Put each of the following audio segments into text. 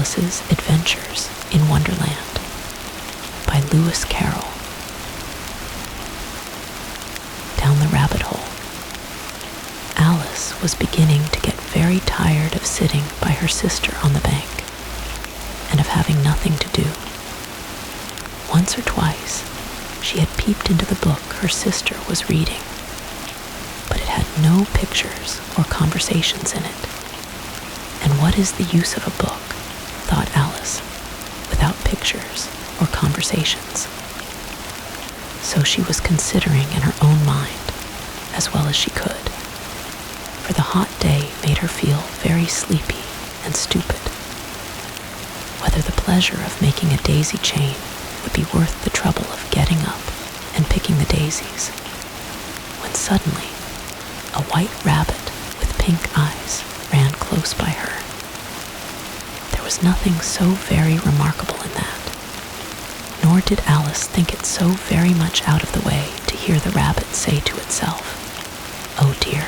Alice's Adventures in Wonderland by Carroll. Down the rabbit hole. Alice was beginning to get very tired of sitting by her sister on the bank and of having nothing to do. Once or twice, she had peeped into the book her sister was reading, but it had no pictures or conversations in it. And what is the use of a book, thought Alice, without pictures or conversations? So she was considering in her own mind, as well as she could, for the hot day made her feel very sleepy and stupid. Whether the pleasure of making a daisy chain would be worth the trouble of getting up and picking the daisies, when suddenly a white rabbit with pink eyes ran close by her. There was nothing so very remarkable in that, nor did Alice think it so very much out of the way to hear the rabbit say to itself, oh dear,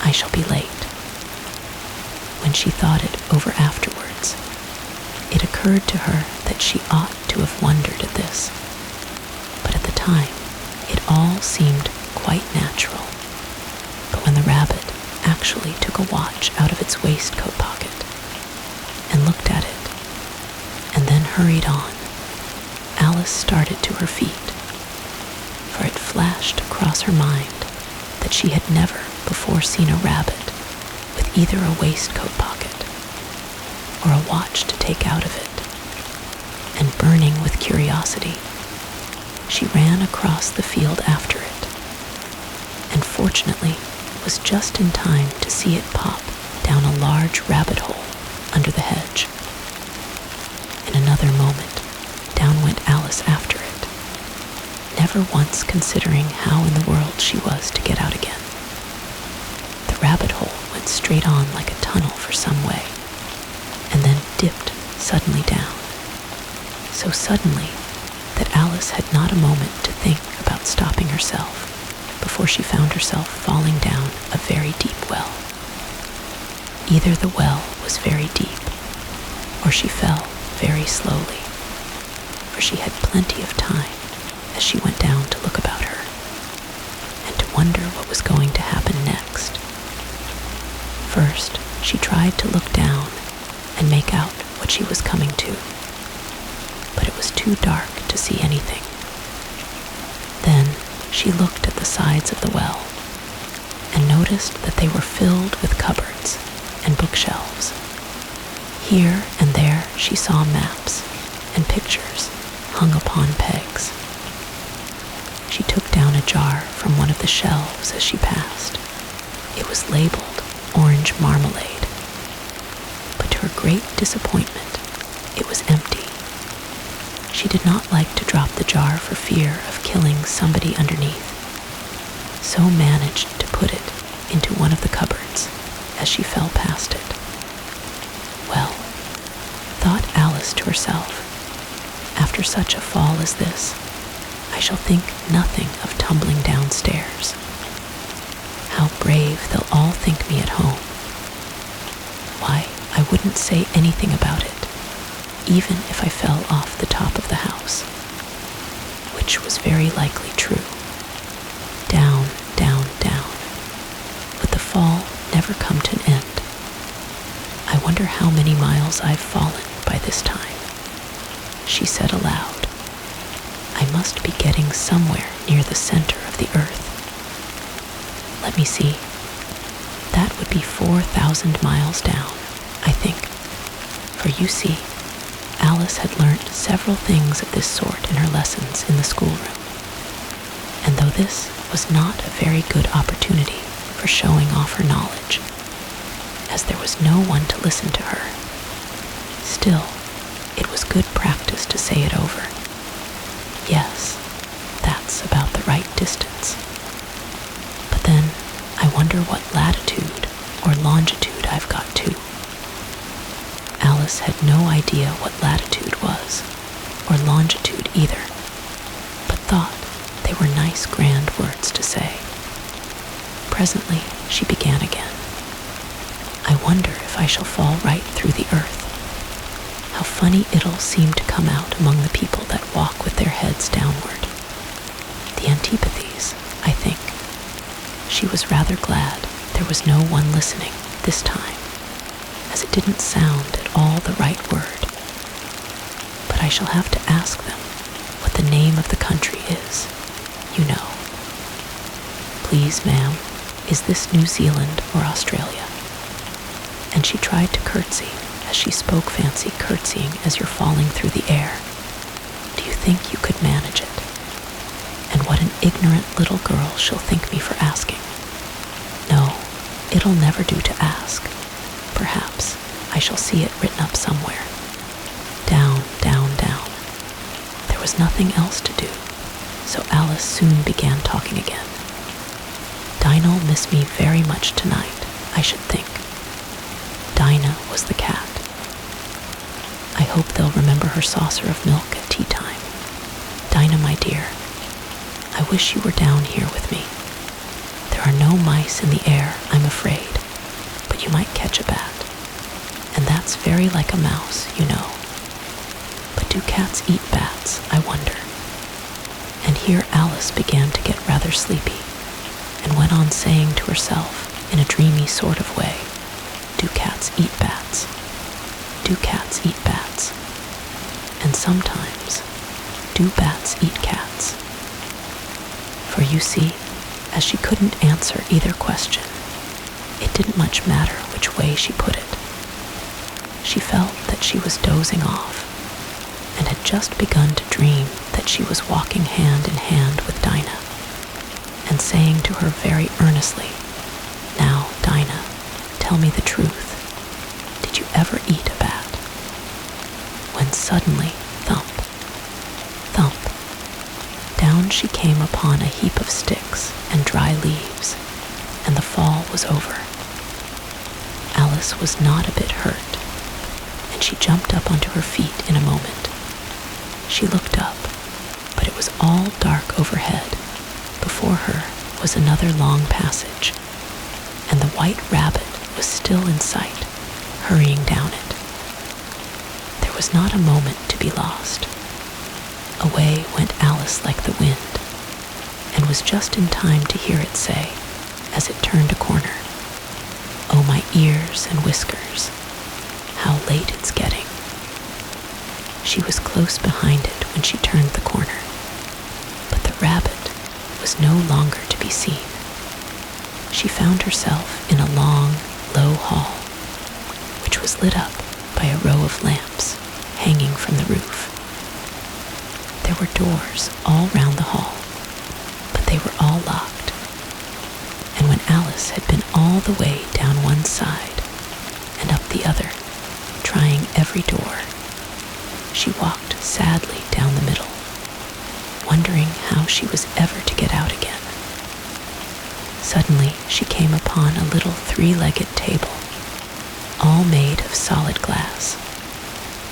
I shall be late." When she thought it over afterwards, it occurred to her that she ought to have wondered at this, but at the time it all seemed quite natural. But when the rabbit actually took a watch out of its waistcoat pocket and looked at it, and then hurried on, Alice started to her feet, for it flashed across her mind that she had never before seen a rabbit with either a waistcoat pocket or a watch to take out of it. And burning with curiosity, she ran across the field after it, and fortunately was just in time to see it pop down a large rabbit hole under the hedge. In another moment, down went Alice after it, never once considering how in the world she was to get out again. The rabbit hole went straight on like a tunnel for some way, and then dipped suddenly down, so suddenly that Alice had not a moment to think about stopping herself before she found herself falling down a very deep well. Either the well was very deep, or she fell very slowly, for she had plenty of time as she went down to look about her, and to wonder what was going to happen next. First, she tried to look down and make out what she was coming to, but it was too dark to see anything. Then she looked at the sides of the well and noticed that they were filled with cupboards and bookshelves. Here and there she saw maps and pictures hung upon pegs. She took down a jar from one of the shelves as she passed. It was labeled orange marmalade, but to her great disappointment, it was empty. She did not like to drop the jar for fear of killing somebody underneath, so managed to put it into one of the cupboards as she fell past it. Well, thought Alice to herself, after such a fall as this, I shall think nothing of tumbling downstairs. How brave they'll all think me at home. Why, I wouldn't say anything about it, even if I fell off the top of the house, which was very likely true. Down, down, down. Would the fall never come to an end? I wonder how many miles I've fallen by this time, she said aloud. I must be getting somewhere near the center of the earth. Let me see. That would be 4,000 miles down, I think. For you see, Alice had learnt several things of this sort in her lessons in the schoolroom. And though this was not a very good opportunity for showing off her knowledge, as there was no one to listen to her, still, it was good practice to say it over. Yes, that's about the right distance. But then, I wonder what latitude or longitude I've got to. Alice had no idea what latitude was, or longitude either, but thought they were nice grand words to say. Presently, she began again. I wonder if I shall fall right through the earth. How funny it'll seem to come out among the people that walk with their heads downward. The antipathies, I think. She was rather glad there was no one listening this time, as it didn't sound at all the right word. But I shall have to ask them what the name of the country is, you know. Please, ma'am, is this New Zealand or Australia? And she tried to curtsy as she spoke, fancy curtsying as you're falling through the air. Do you think you could manage it? And what an ignorant little girl she'll think me for asking. No, it'll never do to ask. Perhaps I shall see it written up somewhere. Down, down, down. There was nothing else to do, so Alice soon began talking again. Dinah'll miss me very much tonight, I should think. Dinah was the cat. I hope they'll remember her saucer of milk at tea time. Dinah, my dear, I wish you were down here with me. There are no mice in the air, I'm afraid, but you might catch a bat. And that's very like a mouse, you know. But do cats eat bats, I wonder? And here Alice began to get rather sleepy, and went on saying to herself in a dreamy sort of way, do cats eat bats? Do cats eat bats? And sometimes, do bats eat cats? For you see, as she couldn't answer either question, it didn't much matter which way she put it. She felt that she was dozing off, and had just begun to dream that she was walking hand in hand with Dinah, and saying to her very earnestly, now, Dinah, tell me the truth. Did you ever eat a bat? When suddenly, thump, thump, down she came upon a heap of sticks and dry leaves, and the fall was over. Alice was not a bit hurt, and she jumped up onto her feet in a moment. She looked up, but it was all dark overhead. Before her was another long passage, and the white rabbit was still in sight, hurrying down it. There was not a moment to be lost. Away went Alice like the wind, and was just in time to hear it say, as it turned a corner, oh, my ears and whiskers, how late it's getting. She was close behind it when she turned the corner, but the rabbit was no longer to be seen. She found herself in a long, low hall, which was lit up by a row of lamps hanging from the roof. There were doors all round the hall, but they were all locked. And when Alice had been all the way down one side and up the other, trying every door, she walked sadly down the middle, wondering how she was ever to get out again. Suddenly she came upon a little three-legged table, all made of solid glass.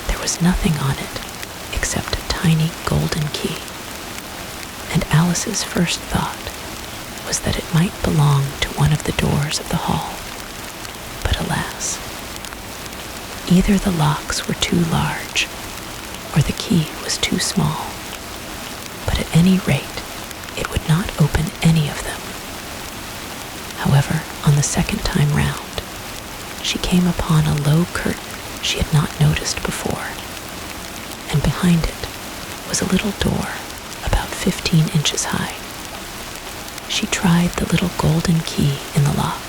There was nothing on it except a tiny golden key, and Alice's first thought was that it might belong to one of the doors of the hall. But alas, either the locks were too large, or the key was too small, but at any rate, it would not open any of them. However, on the second time round, she came upon a low curtain she had not noticed before, and behind it was a little door about 15 inches high. She tried the little golden key in the lock,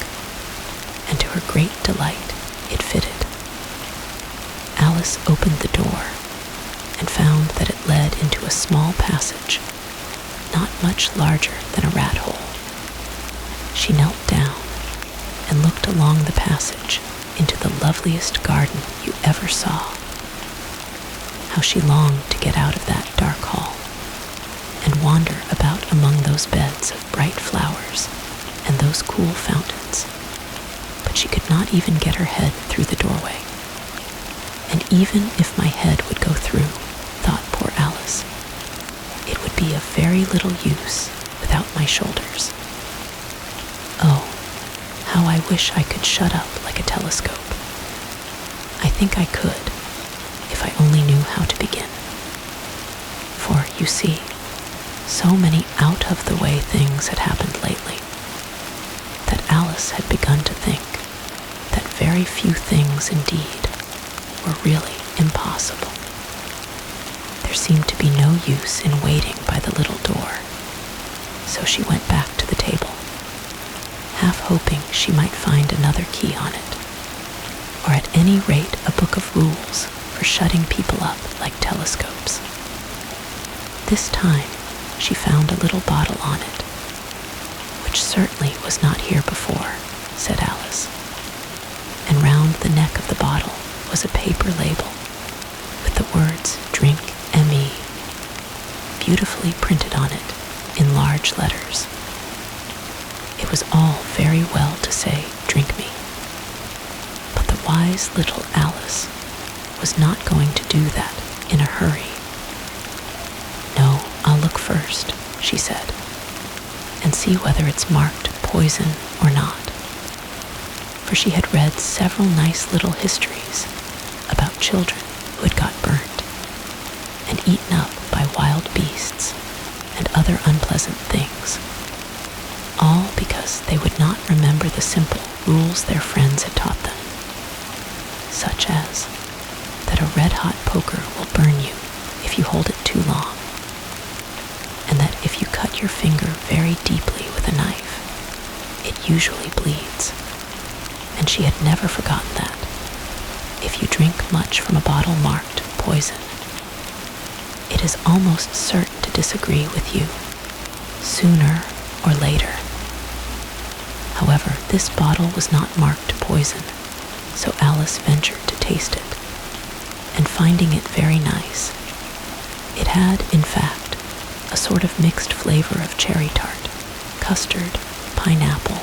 and to her great delight, it fitted. Alice opened the door and found that it led into a small passage, not much larger than a rat hole. She knelt down and looked along the passage into the loveliest garden you ever saw. How she longed to get out of that dark hall and wander about among those beds of bright flowers and those cool fountains. But she could not even get her head through the doorway. And even if my head would go through, thought poor Alice, it would be of very little use without my shoulders. Oh, how how I wish I could shut up like a telescope. I think I could, if I only knew how to begin. For, you see, so many out-of-the-way things had happened lately that Alice had begun to think that very few things indeed were really impossible. There seemed to be no use in waiting by the little door, so she went back to the table, half hoping she might find another key on it, or at any rate a book of rules for shutting people up like telescopes. This time, she found a little bottle on it, which certainly was not here before, said Alice, and round the neck of the bottle was a paper label with the words Drink M.E. beautifully printed on it in large letters. It was all very well to say, "Drink me," but the wise little Alice was not going to do that in a hurry. "No, I'll look first," she said, "and see whether it's marked poison or not." For she had read several nice little histories about children who had got burnt and eaten up by wild beasts and other unpleasant things, all because they would not remember the simple rules their friends had taught them, such as that a red-hot poker will burn you if you hold it too long, and that if you cut your finger very deeply with a knife, it usually bleeds. And she had never forgotten that if you drink much from a bottle marked poison, it is almost certain to disagree with you, sooner or later. However, this bottle was not marked poison, so Alice ventured to taste it, and finding it very nice, it had, in fact, a sort of mixed flavor of cherry tart, custard, pineapple,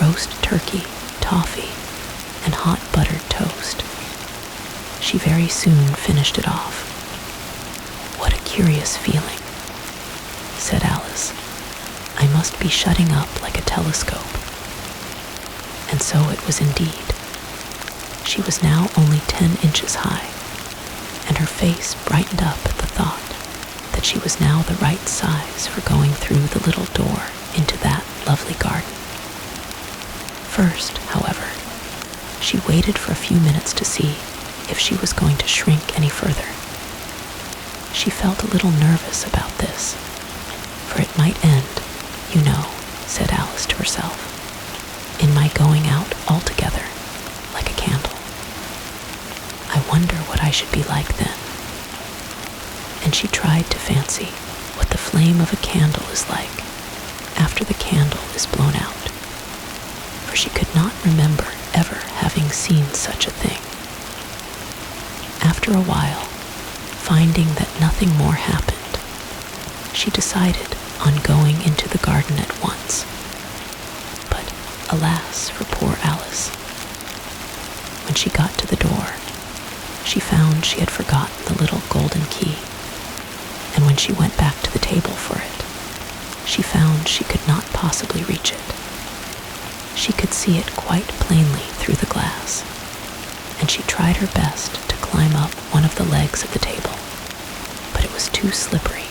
roast turkey, toffee, and hot buttered toast. She very soon finished it off. "What a curious feeling," said Alice. "I must be shutting up like a telescope." And so it was indeed. She was now only 10 inches high, and her face brightened up at the thought that she was now the right size for going through the little door into that lovely garden. First, however, she waited for a few minutes to see if she was going to shrink any further. She felt a little nervous about this, for it might end, "You know," said Alice to herself, "in my going out altogether like a candle. I wonder what I should be like then." And she tried to fancy what the flame of a candle is like after the candle is blown out, for she could not remember ever having seen such a thing. After a while, finding that nothing more happened, she decided on going into the garden at once. But alas for poor Alice! When she got to the door, she found she had forgotten the little golden key, and when she went back to the table for it, she found she could not possibly reach it. She could see it quite plainly through the glass, and she tried her best to climb up one of the legs of the table, but it was too slippery.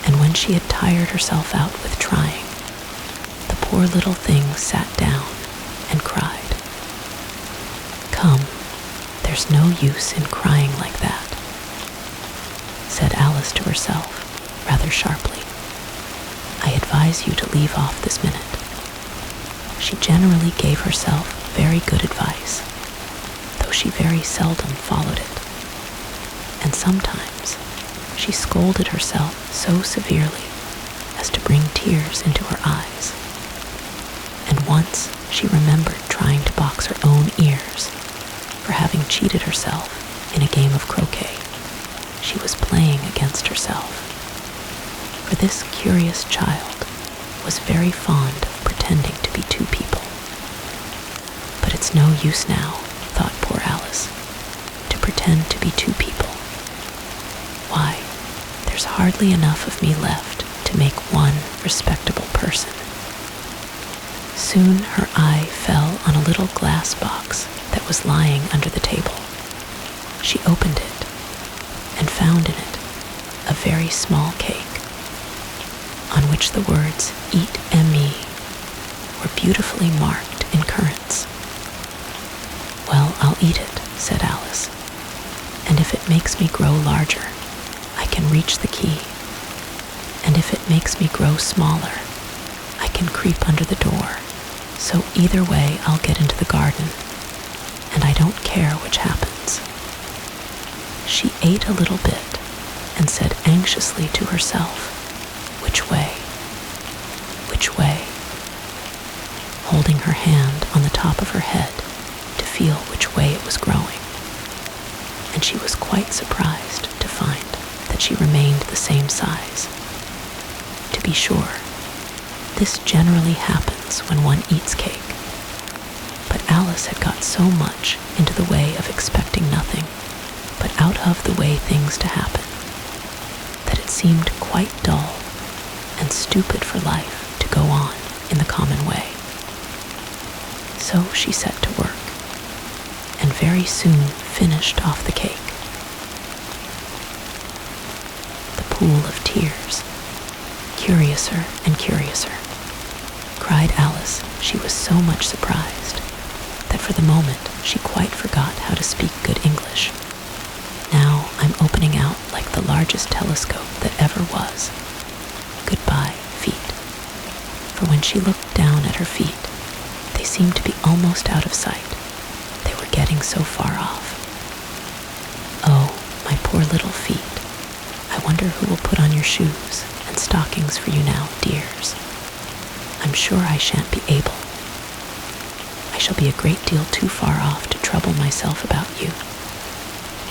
And when she had tired herself out with trying, the poor little thing sat down and cried. "Come, there's no use in crying like that," said Alice to herself, rather sharply. "I advise you to leave off this minute." She generally gave herself very good advice, though she very seldom followed it, and sometimes she scolded herself so severely as to bring tears into her eyes. And once she remembered trying to box her own ears for having cheated herself in a game of croquet she was playing against herself. For this curious child was very fond of pretending to be two people. But it's no use now, thought poor Alice, to pretend to be two people. Why, there's hardly enough of me left to make one respectable person. Soon her eye fell on a little glass box that was lying under the table. She opened it and found in it a very small cake on which the words "Eat me" were beautifully marked in currants. "Well, I'll eat it," said Alice, "and if it makes me grow larger, I can reach the key, and if it makes me grow smaller, I can creep under the door, so either way I'll get into the garden, and I don't care which happens." She ate a little bit and said anxiously to herself, "Which way? Which way?" holding her hand on the top of her head to feel which way it was growing. And she was quite surprised to find that she remained the same size. To be sure, this generally happens when one eats cake, but Alice had got so much into the way of expecting nothing but out of the way things to happen, that it seemed quite dull and stupid for life to go on in the common way. So she set to work, and very soon finished off the cake. The pool of tears, curiouser and curiouser, cried Alice. She was so much surprised that for the moment she quite forgot how to speak good English. "Now I'm opening out like the largest telescope that ever was. Goodbye, feet." For when she looked down at her feet, they seemed to be almost out of sight. They were getting so far off. "Oh, my poor little feet. I wonder who will put on your shoes and stockings for you now, dears. I'm sure I shan't be able. I shall be a great deal too far off to trouble myself about you.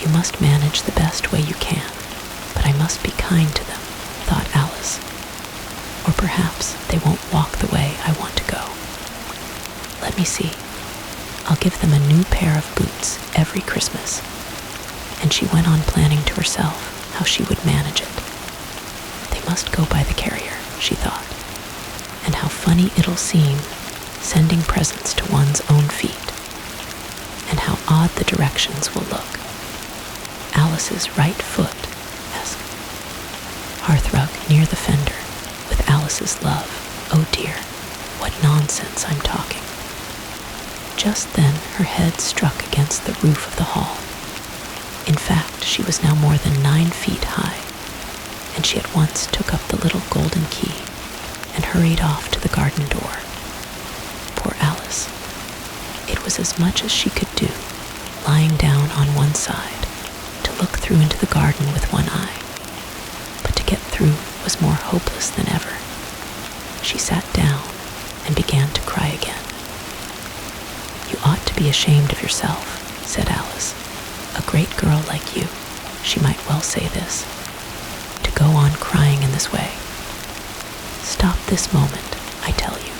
You must manage the best way you can, but I must be kind to them," thought Alice. "Or perhaps they won't walk the way I want to go. Let me see. I'll give them a new pair of boots every Christmas." And she went on planning to herself how she would manage it. "They must go by the carrier," she thought, "and how funny it'll seem sending presents to one's own feet, and how odd the directions will look. Alice's right foot, yes. Hearthrug near the fender, with Alice's love. Oh dear, what nonsense I'm talking." Just then her head struck against the roof of the hall. In fact, she was now more than 9 feet high, and she at once took up the little golden key and hurried off to the garden door. Poor Alice! It was as much as she could do, lying down on one side, to look through into the garden with one eye. But to get through was more hopeless than ever. She sat down and began to cry again. "You ought to be ashamed of yourself," said Alice. "A great girl like you," she might well say this, "to go on crying in this way. Stop this moment, I tell you."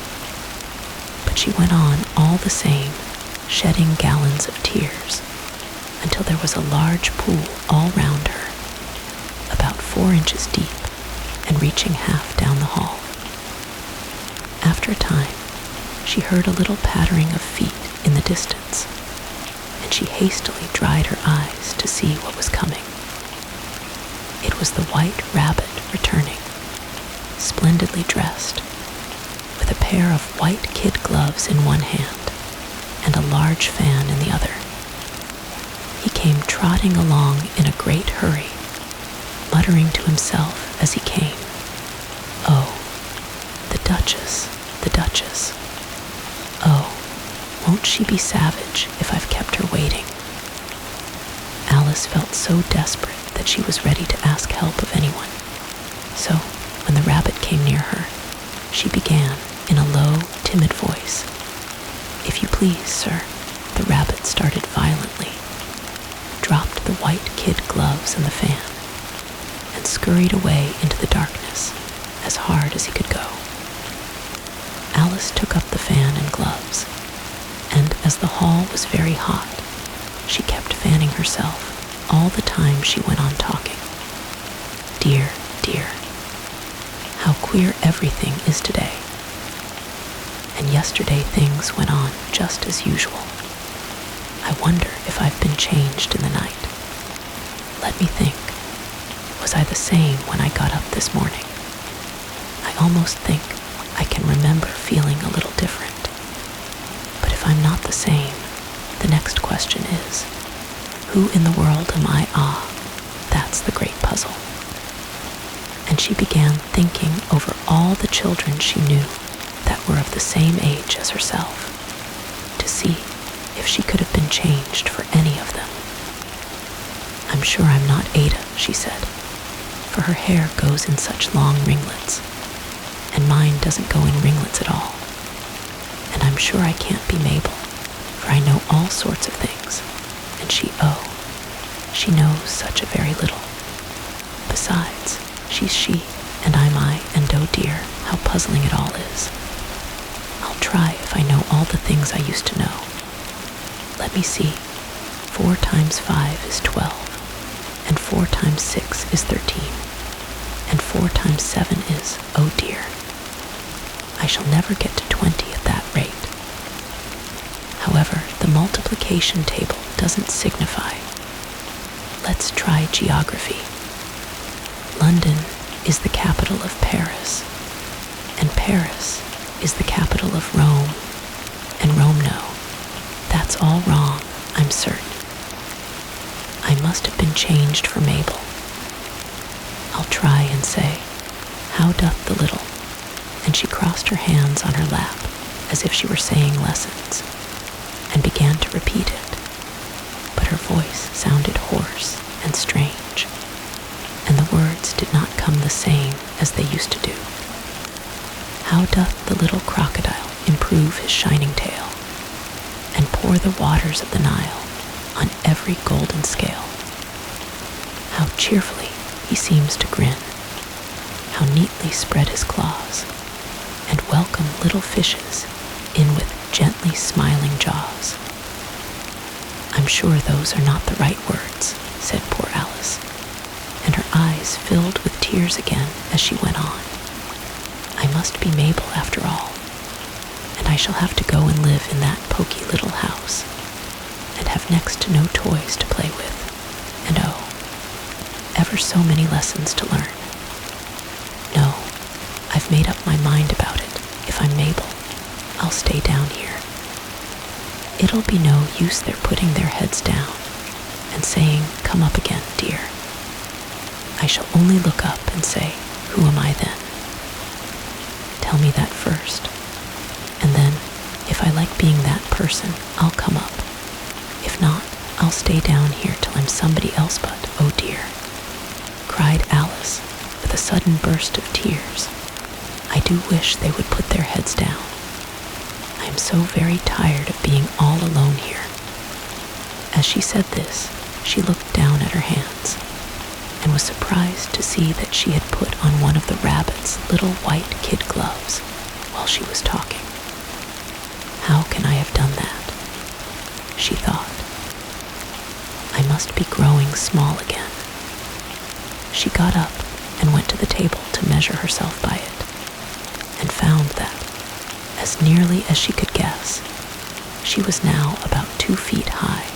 But she went on all the same, shedding gallons of tears, until there was a large pool all round her, about 4 inches deep and reaching half down the hall. After a time, she heard a little pattering of feet in the distance, and she hastily dried her eyes to see what was coming. It was the White Rabbit returning, splendidly dressed, with a pair of white kid gloves in one hand and a large fan in the other. He came trotting along in a great hurry, muttering to himself as he came, "Oh, the Duchess, the Duchess. Oh, won't she be savage if I've kept her waiting?" Alice felt so desperate that she was ready to ask help of anyone. So, when the rabbit came near her, she began in a low, timid voice. "If you please, sir," the rabbit started violently, dropped the white kid gloves and the fan, and scurried away into the darkness as hard as he could go. Alice took up the fan and gloves, and as the hall was very hot, she kept fanning herself all the time she went on talking. "Dear, dear, how queer everything is today. And and yesterday things went on just as usual. I wonder if I've been changed in the night. Let me think. Was I the same when I got up this morning? I almost think I can remember feeling a little different. But if I'm not the same, the next question is, who in the world am I? That's the great puzzle. And she began thinking over all the children she knew that were of the same age as herself, to see if she could have been changed for any of them. I'm sure I'm not Ada, she said, for her hair goes in such long ringlets, and mine doesn't go in ringlets at all. And I'm sure I can't be Mabel, for I know all sorts of things, and she knows such a very little. Besides, she's she, and I'm I, and oh dear, how puzzling it all is. I'll try if I know all the things I used to know. Let me see. 4 times 5 is 12, and 4 times 6 is 13, and 4 times 7 is, oh dear. I shall never get to 20 at that rate. However, the multiplication table doesn't signify. Let's try geography. London is the capital of Paris, and Paris is the capital of Rome, and Rome, no, that's all wrong, I'm certain. I must have been changed for Mabel. I'll try and say, how doth the little, and she crossed her hands on her lap as if she were saying lessons, and began to repeat it, but her voice sounded hoarse and strange, and the words did not come the same as they used to do. How doth the little crocodile improve his shining tail, and pour the waters of the Nile on every golden scale? How cheerfully he seems to grin, how neatly spread his claws, and welcome little fishes in with gently smiling jaws. I'm sure those are not the right words, said poor Alice, and her eyes filled with tears again as she went on. I must be Mabel after all, and I shall have to go and live in that poky little house, and have next to no toys to play with, and oh, ever so many lessons to learn. No, I've made up my mind about it. If I'm Mabel, I'll stay down here. It'll be no use their putting their heads down and saying, come up again, dear. I shall only look up and say, who am I then? Tell me that first, and then, if I like being that person, I'll come up. If not, I'll stay down here till I'm somebody else but, oh dear, cried Alice with a sudden burst of tears. I do wish they would put their heads down. I am so very tired of being all alone here. As she said this, she looked down at her hands, and was surprised to see that she had put on one of the rabbit's little white kid gloves while she was talking. How can I have done that? She thought. I must be growing small again. She got up and went to the table to measure herself by it, and found that, as nearly as she could guess, she was now about 2 feet high,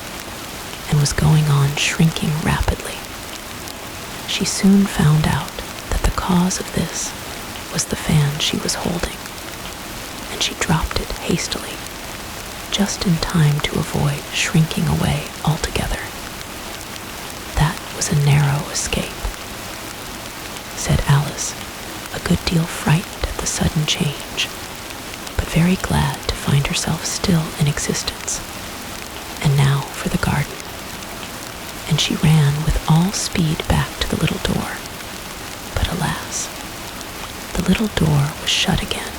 and was going on shrinking rapidly. She soon found out that the cause of this was the fan she was holding, and she dropped it hastily, just in time to avoid shrinking away altogether. That was a narrow escape, said Alice, a good deal frightened at the sudden change, but very glad to find herself still in existence. And now for the garden. And she ran with all speed back to the little door. But alas, the little door was shut again,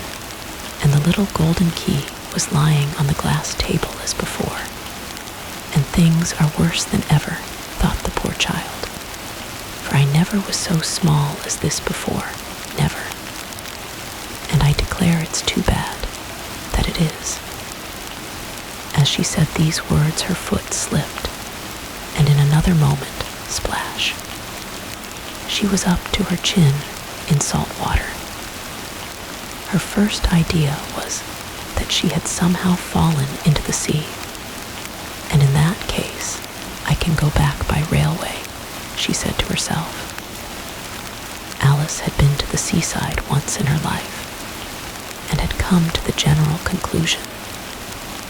and the little golden key was lying on the glass table as before. And things are worse than ever, thought the poor child, for I never was so small as this before, never. And I declare it's too bad that it is. As she said these words, her foot slipped, and in another moment, splash, she was up to her chin in salt water. Her first idea was that she had somehow fallen into the sea. And in that case, I can go back by railway, she said to herself. Alice had been to the seaside once in her life and had come to the general conclusion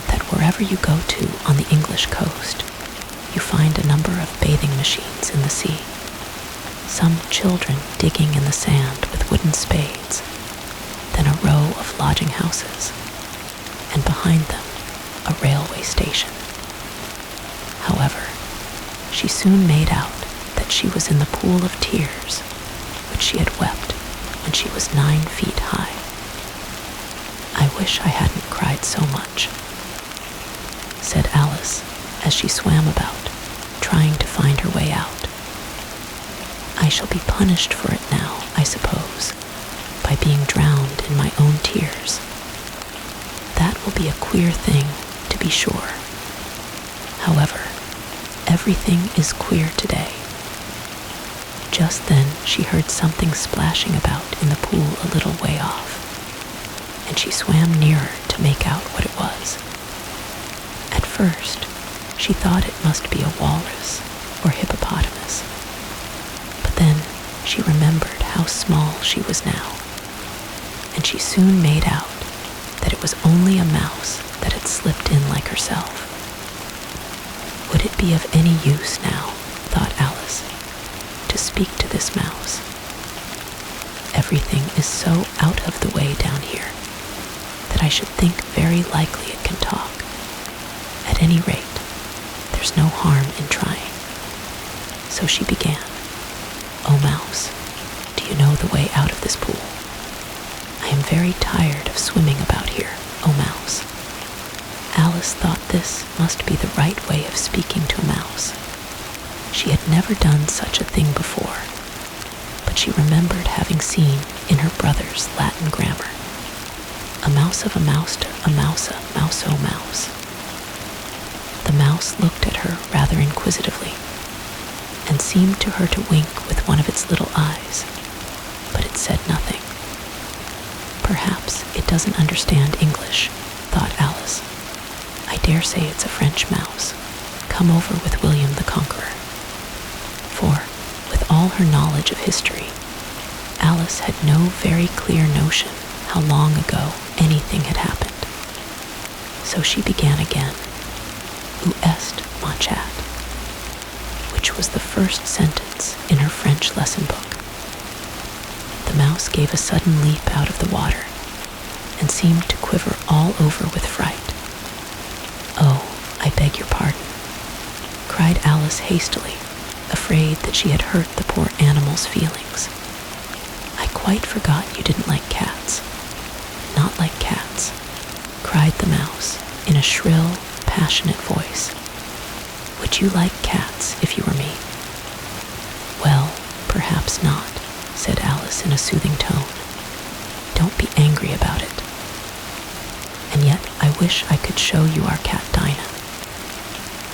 that wherever you go to on the English coast, you find a number of bathing machines in the sea, some children digging in the sand with wooden spades, then a row of lodging houses, and behind them a railway station. However, she soon made out that she was in the pool of tears which she had wept when she was 9 feet high. I wish I hadn't cried so much, said Alice as she swam about, trying to find her way out. I shall be punished for it now, I suppose, by being drowned in my own tears. That will be a queer thing, to be sure. However, everything is queer today. Just then she heard something splashing about in the pool a little way off, and she swam nearer to make out what it was. At first, she thought it must be a walrus or hippopotamus, but then she remembered how small she was now, and she soon made out that it was only a mouse that had slipped in like herself. Would it be of any use now, thought Alice, to speak to this mouse? Everything is so out of the way down here that I should think very likely it can talk. At any rate, there's no harm in trying. So she began. Oh, mouse, do you know the way out of this pool? I am very tired of swimming about here, oh mouse. Alice thought this must be the right way of speaking to a mouse. She had never done such a thing before, but she remembered having seen in her brother's Latin grammar, a mouse of a mouseta, a mousa, mouso mouse. The mouse looked at her rather inquisitively, and seemed to her to wink with one of its little eyes, but it said nothing. Perhaps it doesn't understand English, thought Alice. I dare say it's a French mouse, come over with William the Conqueror. For, with all her knowledge of history, Alice had no very clear notion how long ago anything had happened. So she began again, Où est ma chat? Which was the first sentence in her French lesson book. The mouse gave a sudden leap out of the water and seemed to quiver all over with fright. Oh, I beg your pardon, cried Alice hastily, afraid that she had hurt the poor animal's feelings. I quite forgot you didn't like cats. Not like cats, cried the mouse in a shrill, passionate voice. Would you like cats if you were me? Well, perhaps not, said Alice in a soothing tone. Don't be angry about it. And yet I wish I could show you our cat Dinah.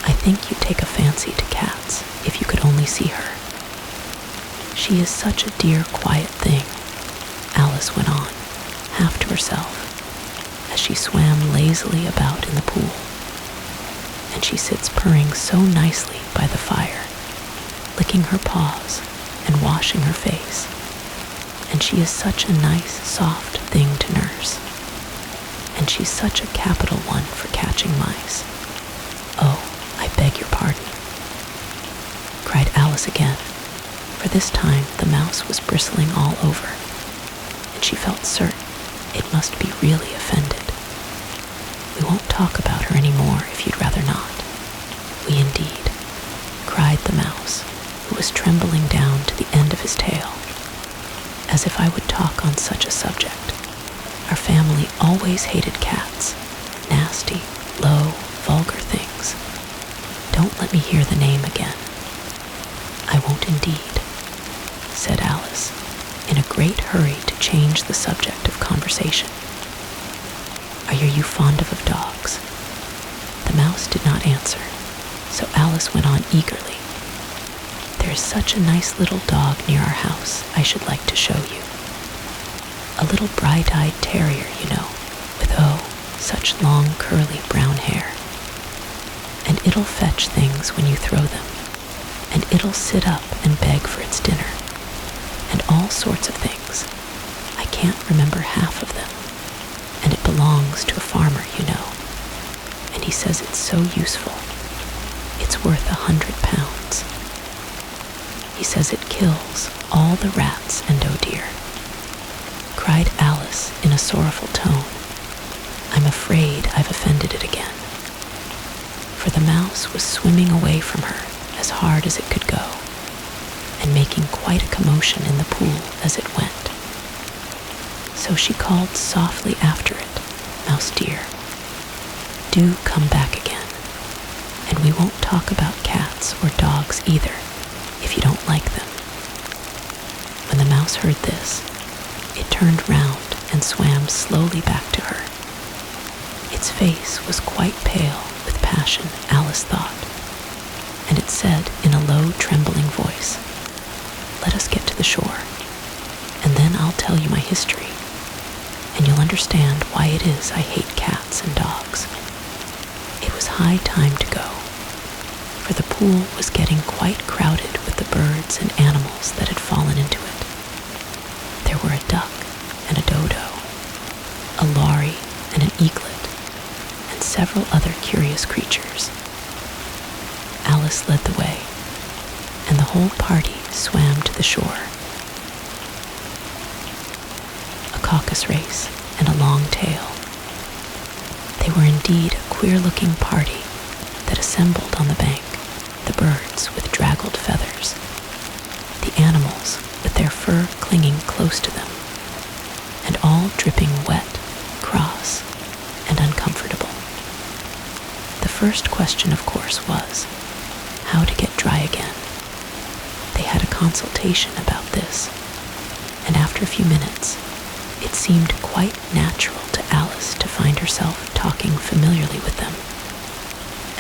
I think you'd take a fancy to cats if you could only see her. She is such a dear, quiet thing, Alice went on, half to herself, as she swam lazily about in the pool. And she sits purring so nicely by the fire, licking her paws and washing her face. And she is such a nice, soft thing to nurse. And she's such a capital one for catching mice. Oh, I beg your pardon, cried Alice again, for this time the mouse was bristling all over, and she felt certain it must be really offended. We won't talk about her any more if you'd rather not. We indeed, cried the mouse, who was trembling down to the end of his tail. As if I would talk on such a subject. Our family always hated cats, nasty, low, vulgar things. Don't let me hear the name again. I won't indeed, said Alice, in a great hurry to change the subject of conversation. Are you fond of dogs? The mouse did not answer, so Alice went on eagerly. There is such a nice little dog near our house I should like to show you. A little bright-eyed terrier, you know, with, oh, such such long, curly brown hair. And it'll fetch things when you throw them, and it'll sit up and beg for its dinner, and all sorts of things. I can't remember half of them, and it belongs to a farmer, you know, and he says it's so useful. It's worth 100 pounds. He says it kills all the rats and oh dear, cried Alice in a sorrowful tone. I'm afraid I've offended it again. For the mouse was swimming away from her as hard as it could go, and making quite a commotion in the pool as it went. So she called softly after it, Mouse dear, do come back again, and we won't talk about cats or dogs either, if you don't like them. When the mouse heard this, it turned round and swam slowly back to her. Its face was quite pale with passion, Alice thought, and it said in a low, trembling voice, let us get to the shore, and then I'll tell you my history, and you'll understand why it is I hate cats and dogs. It was high time to go, for the pool was getting quite crowded with the birds and animals that had fallen into it. There were a duck and a dodo, a lory and an eaglet, and several other curious creatures. Alice led the way, and the whole party swam to the shore. A caucus race and a long tail. They were indeed a queer-looking party that assembled on the bank, the birds with draggled feathers, the animals with their fur clinging close to them, and all dripping wet, cross, and uncomfortable. The first question, of course, was how to get dry again. They had a consultation about this, and after a few minutes, it seemed quite natural to Alice to find herself talking familiarly with them,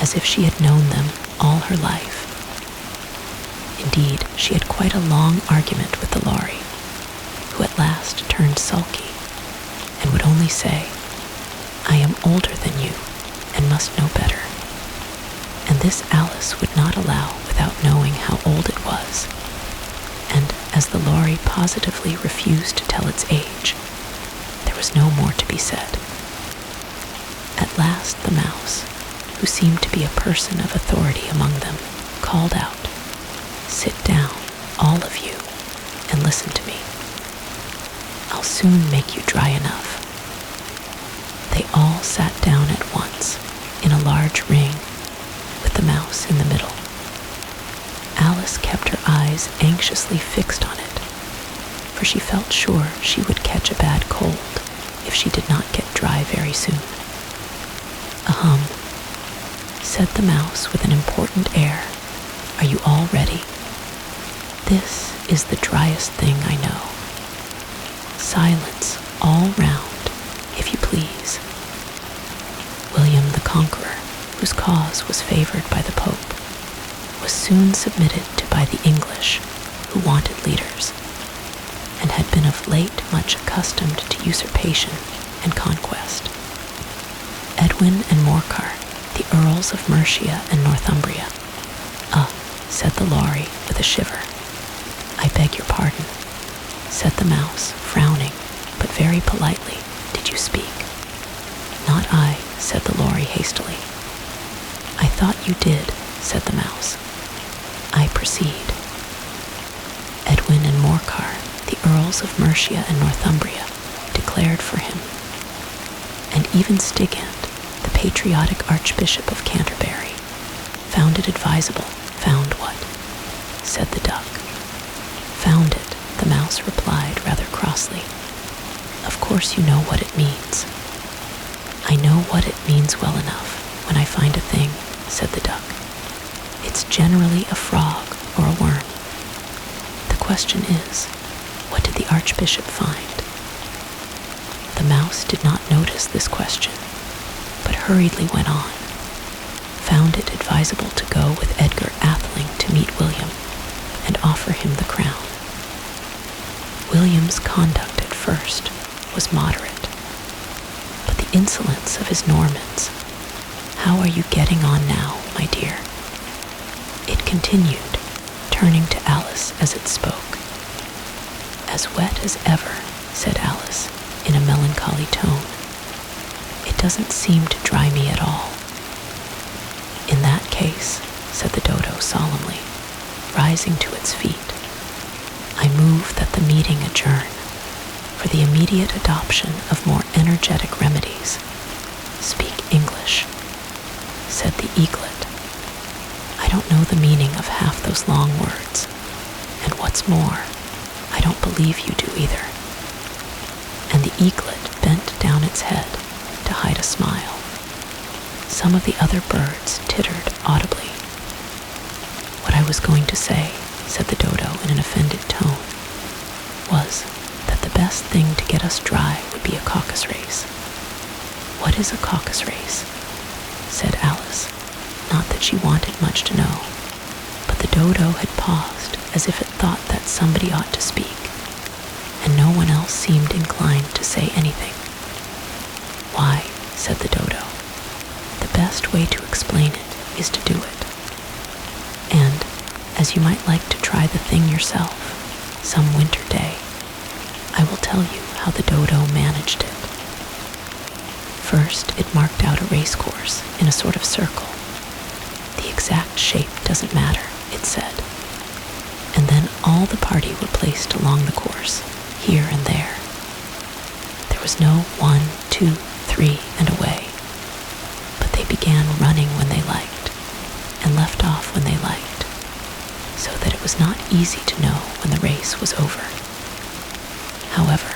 as if she had known them all her life. Indeed, she had quite a long argument with the lory, who at last turned sulky, and would only say, I am older than you, and must know better. And this Alice would not allow without knowing how old it was, and as the lory positively refused to tell its age, there was no more to be said. At last the mouse, who seemed to be a person of authority among them, called out, sit down, all of you, and listen to me. I'll soon make you dry enough. They all sat down at once, in a large ring, with the mouse in the middle. Alice kept her eyes anxiously fixed on it, for she felt sure she would catch a bad cold if she did not get dry very soon. Ahem, said the mouse with an important air. Are you all ready? This is the driest thing I know. Silence all round, if you please. William the Conqueror, whose cause was favored by the Pope, was soon submitted to by the English, who wanted leaders, and had been of late much accustomed to usurpation and conquest. Edwin and Morcar, the Earls of Mercia and Northumbria. Said the lory with a shiver. I beg your pardon, said the mouse, frowning, but very politely. Did you speak? Not I, said the lory hastily. I thought you did, said the mouse. I proceed. Edwin and Morcar, the Earls of Mercia and Northumbria, declared for him, and even Stigand, the patriotic Archbishop of Canterbury, found it advisable. Found what? Said the duck. Found it, the mouse replied rather crossly. Of course you know what it means. I know what it means well enough when I find a thing, said the duck. It's generally a frog or a worm. The question is, what did the Archbishop find? The mouse did not notice this question, but hurriedly went on. Found it advisable to go with Edgar Atheling to meet William and offer him the crown. William's conduct at first was moderate, but the insolence of his Normans. How are you getting on now, my dear? It continued, turning to Alice as it spoke. As wet as ever, said Alice, in a melancholy tone. It doesn't seem to dry me at all. In that case, said the dodo solemnly, rising to its feet, I move that the meeting adjourn for the immediate adoption of more energetic remedies. Speak English, said the eaglet. I don't know the meaning of half those long words, and what's more, I don't believe you do either. And the eaglet bent down its head to hide a smile. Some of the other birds tittered audibly. What I was going to say, said the dodo in an offended tone, was that the best thing to get us dry would be a caucus race. What is a caucus race? Said Alice, not that she wanted much to know, but the dodo had paused as if it thought that somebody ought to speak, and no one else seemed inclined to say anything. Why, said the dodo, the best way to explain it is to do it. And, as you might like to try the thing yourself, some winter day, I will tell you how the dodo managed it. First, it marked out a race course in a sort of circle. The exact shape doesn't matter, it said. And then all the party were placed along the course, here and there. There was no 1, 2, 3, and away, but they began running when they liked, and left off when they liked, so that it was not easy to know when the race was over. However,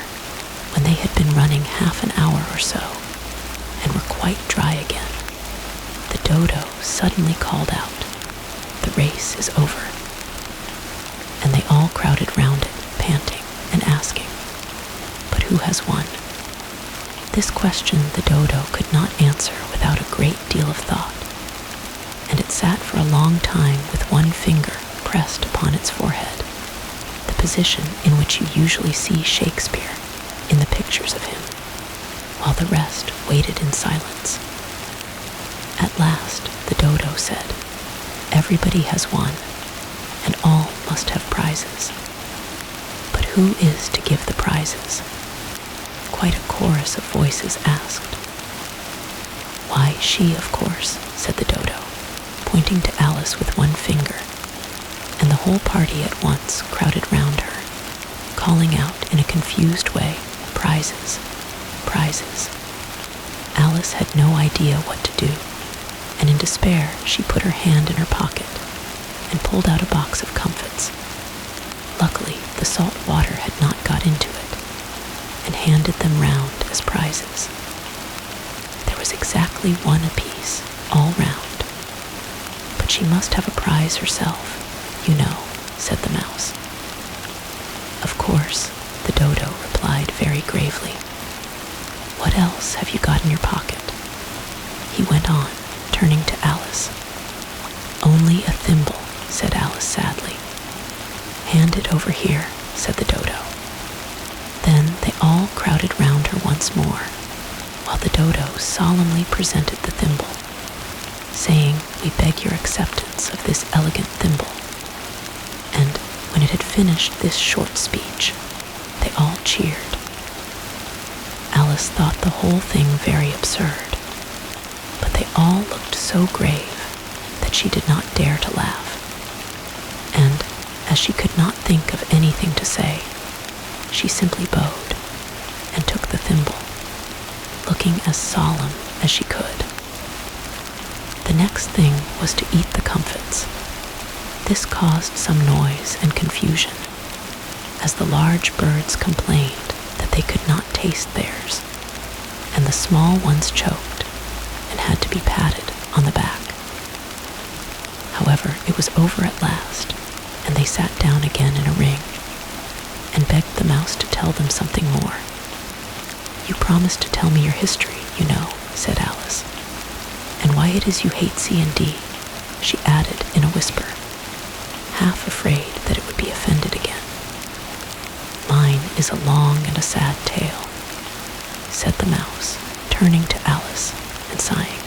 when they had been running half an hour or so, and were quite dry again, the dodo suddenly called out, "The race is over." And they all crowded round it, panting and asking, "But who has won?" This question the dodo could not answer without a great deal of thought, and it sat for a long time with one finger pressed upon its forehead, the position in which you usually see Shakespeare in the pictures of him, while the rest waited in silence. At last, the dodo said, "Everybody has won, and all must have prizes. But who is to give the prizes?" Quite a chorus of voices asked. "Why, she, of course," said the dodo, pointing to Alice with one finger, and the whole party at once crowded round her, calling out in a confused way, "Prizes, prizes." Alice had no idea what to do, and in despair she put her hand in her pocket and pulled out a box of comfits. Luckily, the salt water had not got into it, and handed them round as prizes. There was exactly one apiece, all round. "But she must have a prize herself, you know," said the mouse. "Of course," the dodo replied very gravely. "What else have you got in your pocket?" He went on, turning to Alice. "Only a thimble," said Alice sadly. "Hand it over here," said the dodo. Then they all crowded round her once more, while the dodo solemnly presented the thimble, saying, "We beg your acceptance of this elegant thimble." And when it had finished this short speech, they all cheered. Alice thought the whole thing very absurd, but they all looked so grave that she did not dare to laugh. And, as she could not think of anything to say, she simply bowed and took the thimble, looking as solemn as she could. The next thing was to eat the comfits. This caused some noise and confusion, as the large birds complained that they could not taste theirs, and the small ones choked and had to be patted on the back. However, it was over at last, and they sat down again in a ring, and begged the mouse to tell them something more. "You promised to tell me your history, you know," said Alice, "and why it is you hate C&D," she added in a whisper, half afraid that it would be offended again. "Mine is a long and a sad tale," said the mouse, turning to Alice and sighing.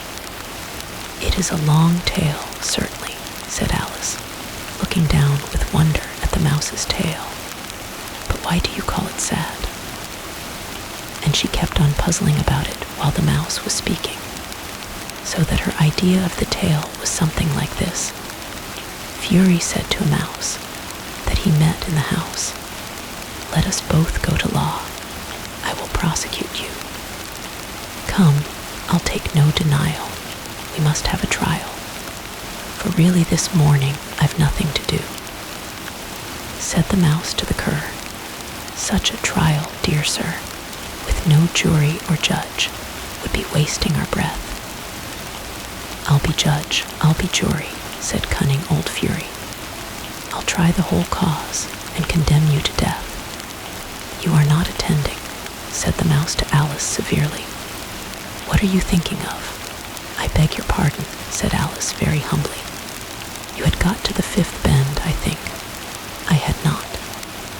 "It is a long tale, certainly," said Alice, looking down with wonder at the mouse's tail. "But why do you call it sad?" And she kept on puzzling about it while the mouse was speaking, so that her idea of the tale was something like this. Fury said to a mouse that he met in the house, "Let us both go to law. I will prosecute you. Come, I'll take no denial. We must have a trial. For really this morning I've nothing to do." Said the mouse to the cur, "Such a trial, dear sir, with no jury or judge, would be wasting our breath." "I'll be judge, I'll be jury," said cunning old Fury. "I'll try the whole cause and condemn you to death." "You are not attending," said the mouse to Alice severely. "What are you thinking of?" "I beg your pardon," said Alice very humbly. "You had got to the fifth bend, I think." "I had not,"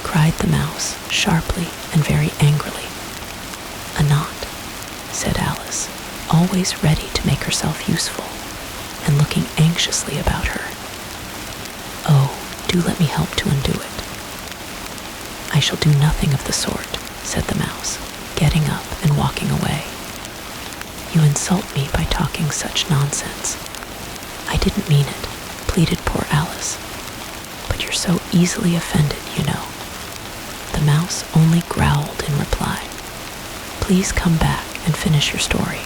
cried the mouse sharply and very angrily. "A knot," said Alice, always ready to make herself useful, and looking anxiously about her. "Oh, do let me help to undo it." "I shall do nothing of the sort," said the mouse, getting up and walking away. "You insult me by talking such nonsense." "I didn't mean it," pleaded poor Alice. "But you're so easily offended, you know." The mouse only growled in reply. "Please come back and finish your story."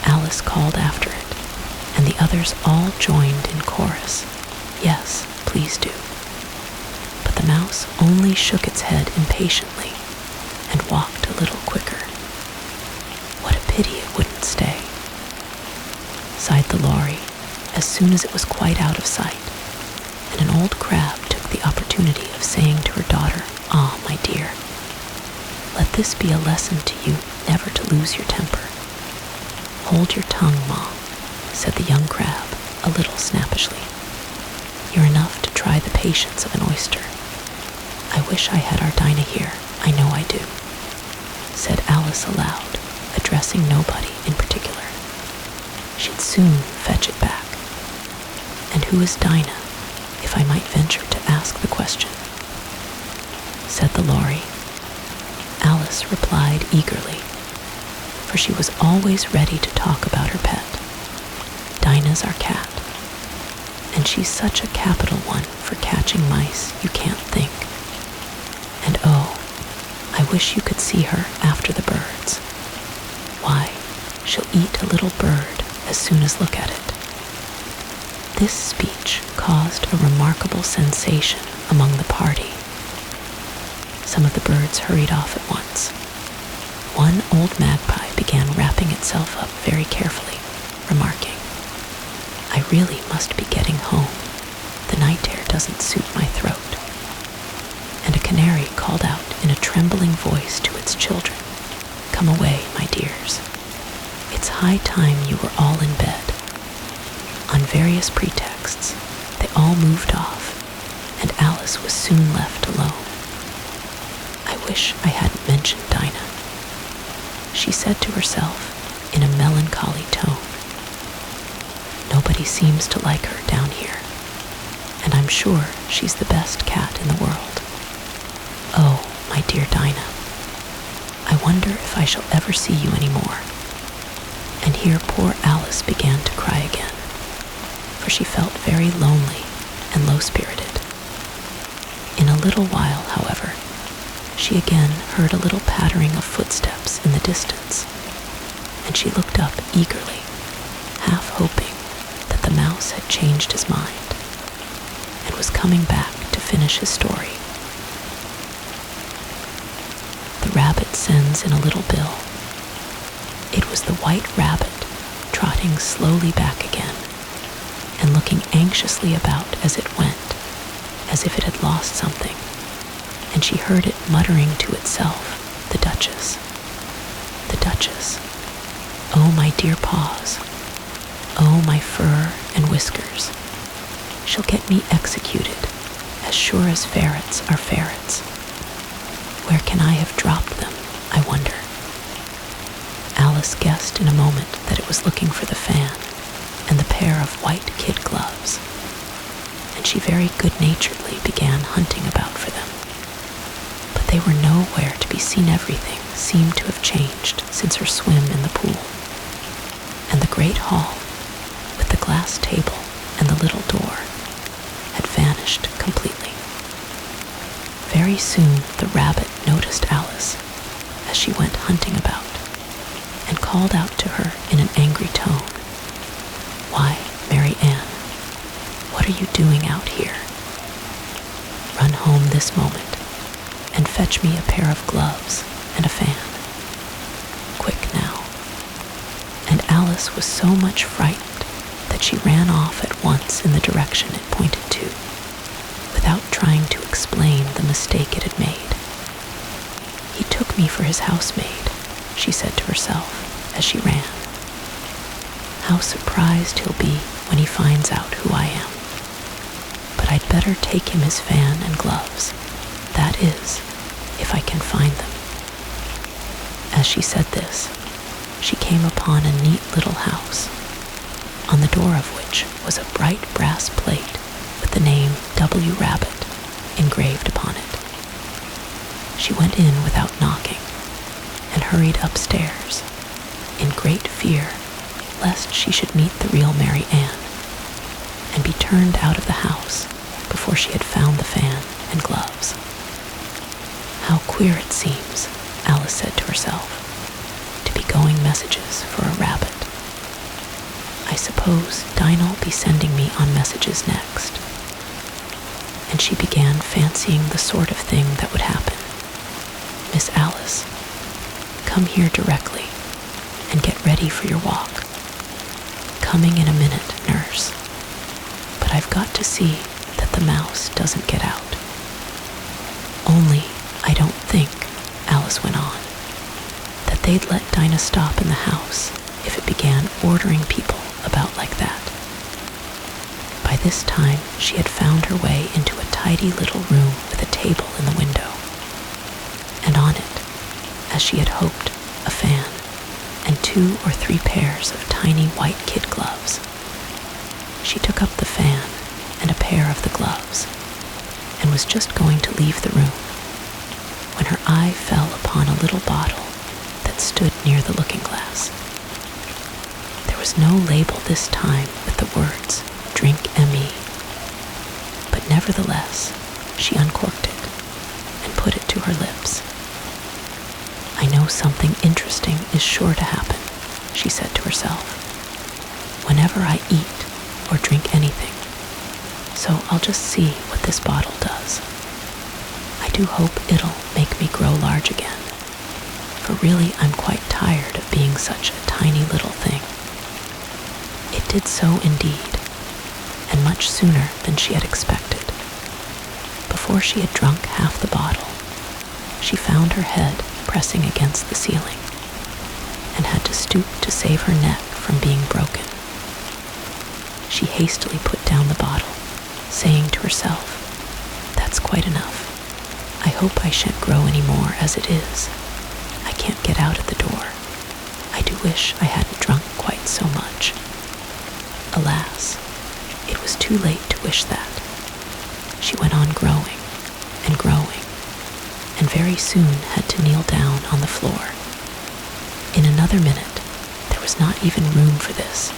Alice called after it, and the others all joined in chorus. "Yes, please do." But the mouse only shook its head impatiently and walked a little quicker. "What a pity it wouldn't stay," sighed the lorry as soon as it was quite out of sight, and an old crab took the opportunity of saying to her daughter, "Ah, my dear, let this be a lesson to you never to lose your temper." "Hold your tongue, Ma," said the young crab a little snappishly. "You're enough to try the patience of an oyster. I wish I had our Dinah here, I know I do," said Alice aloud, addressing nobody in particular. "She'd soon fetch it back. And who is Dinah, if I might venture to ask the question?" said the lorry. Alice replied eagerly, for she was always ready to talk about her pet. "Dinah's our cat, and she's such a capital one for catching mice you can't think. And oh, I wish you could see her after the birds. Why, she'll eat a little bird as soon as look at it." This speech caused a remarkable sensation among the party. Some of the birds hurried off at once. One old magpie began wrapping itself up very carefully, remarking, "I really must be getting home. The night air doesn't suit my throat." And a canary called out in a trembling voice to its children, "Come away, my dears. It's high time you were all in bed." On various pretexts, they all moved off, and Alice was soon left alone. "I wish I hadn't mentioned Dinah," she said to herself in a melancholy tone. "Nobody seems to like her down here, and I'm sure she's the best cat in the world. Oh, my dear Dinah, I wonder if I shall ever see you any more." And here poor Alice began to cry again, for she felt very lonely and low-spirited. In a little while, however, she again heard a little pattering of footsteps in the distance, and she looked up eagerly, half hoping that the mouse had changed his mind and was coming back to finish his story. The rabbit sends in a little bill. It was the white rabbit trotting slowly back again and looking anxiously about as it went, as if it had lost something, and she heard it muttering to itself, "The Duchess, the Duchess. Oh, my dear paws. Oh, my fur and whiskers. She'll get me executed, as sure as ferrets are ferrets. Where can I have dropped them, I wonder?" Alice Alice guessed in a moment that it was looking for the fan and the pair of white kid gloves, and she very good-naturedly began hunting about for them. But they were nowhere to be seen. Everything seemed to have changed since her swim in the pool, and the great hall, with the glass table and the little door, had vanished completely. Very soon the rabbit noticed Alice as she went hunting about, and called out to her in an angry tone, "Why, Mary Ann, what are you doing out here? Run home this moment and fetch me a pair of gloves and a fan. Quick now." And Alice was so much frightened that she ran off at once in the direction it pointed to, without trying to explain the mistake it had made. "He took me for his housemaid," she said to herself as she ran. "How surprised he'll be when he finds out who I am. But I'd better take him his fan and gloves, that is, if I can find them." As she said this, she came upon a neat little house, on the door of which was a bright brass plate with the name W. Rabbit engraved upon it. She went in without knocking and hurried upstairs, in great fear lest she should meet the real Mary Ann and be turned out of the house before she had found the fan and gloves. "How queer it seems," Alice said to herself, "to be going messages for a rabbit. I suppose Dinah'll be sending me on messages next." And she began fancying the sort of thing that would happen. "Miss Alice, come here directly and get ready for your walk. Coming in a minute, nurse. But I've got to see that the mouse doesn't get out. Only I don't think," Alice went on, "that they'd let Dinah stop in the house if it began ordering people about like that." By this time she had found her way into a tidy little room with a table in the window, and on it, as she had hoped, a fan and 2 or 3 pairs of tiny white kid gloves. She took up the fan and a pair of the gloves, and was just going to leave the room when her eye fell upon a little bottle that stood near the looking-glass. There was no label this time with the words "Drink M.E." But nevertheless, she uncorked it and put it to her lips. "I know something interesting is sure to happen," she said to herself, "whenever I eat or drink anything, so I'll just see what this bottle does. I do hope it'll make me grow large again, for really I'm quite tired of being such a tiny little thing." It did so indeed, and much sooner than she had expected. Before she had drunk half the bottle, she found her head pressing against the ceiling, and had to stoop to save her neck from being broken. She hastily put down the bottle, saying to herself, "That's quite enough. I hope I shan't grow any more as it is. I can't get out at the door. I do wish I hadn't drunk quite so much." Alas, it was too late to wish that. She went on growing and growing, and very soon had to kneel down on the floor. In another minute, there was not even room for this,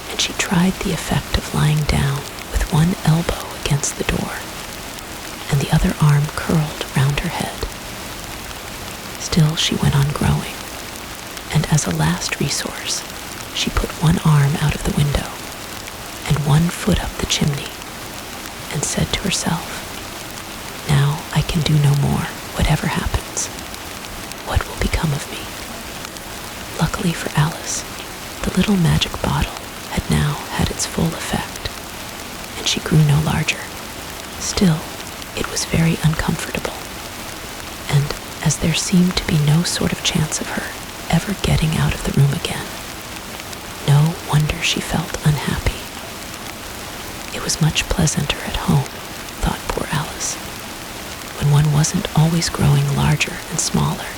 and she tried the effect of lying down with one elbow against the door, and the other arm curled round her head. Still she went on growing, and as a last resource, she put one arm out of the window and one foot up the chimney, and said to herself, "Now I can do no more, whatever happens. What will become of me?" Luckily for Alice, the little magic bottle had now had its full effect, and she grew no larger. Still, it was very uncomfortable, and as there seemed to be no sort of chance of her ever getting out of the room again, no wonder she felt unhappy. It was much pleasanter at home, thought poor Alice, when one wasn't always growing larger and smaller,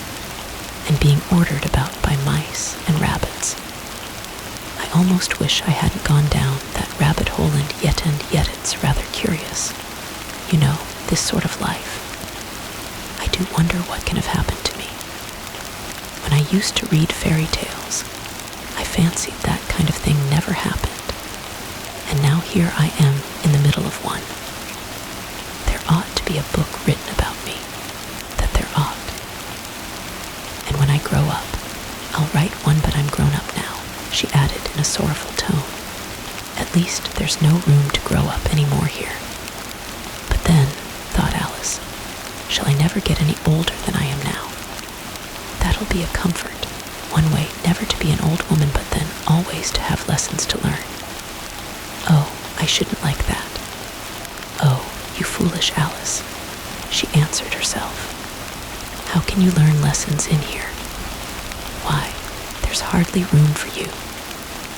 and being ordered about by mice and rabbits. I almost wish I hadn't gone down that rabbit hole, and yet it's rather curious. You know, this sort of life. I do wonder what can have happened to me. When I used to read fairy tales, I fancied that kind of thing never happened. And now here I am in the middle of one. There ought to be a book written about me. That there ought. And when I grow up, I'll write one, but I'm grown up now, she added in a sorrowful tone. At least there's no room to grow up any more here. But then, thought Alice, shall I never get any older than I am now? That'll be a comfort. One way never to be an old woman, but then always to have lessons to learn. Oh, I shouldn't like that. Oh, you foolish Alice, she answered herself. How can you learn lessons in here? Why, there's hardly room for you,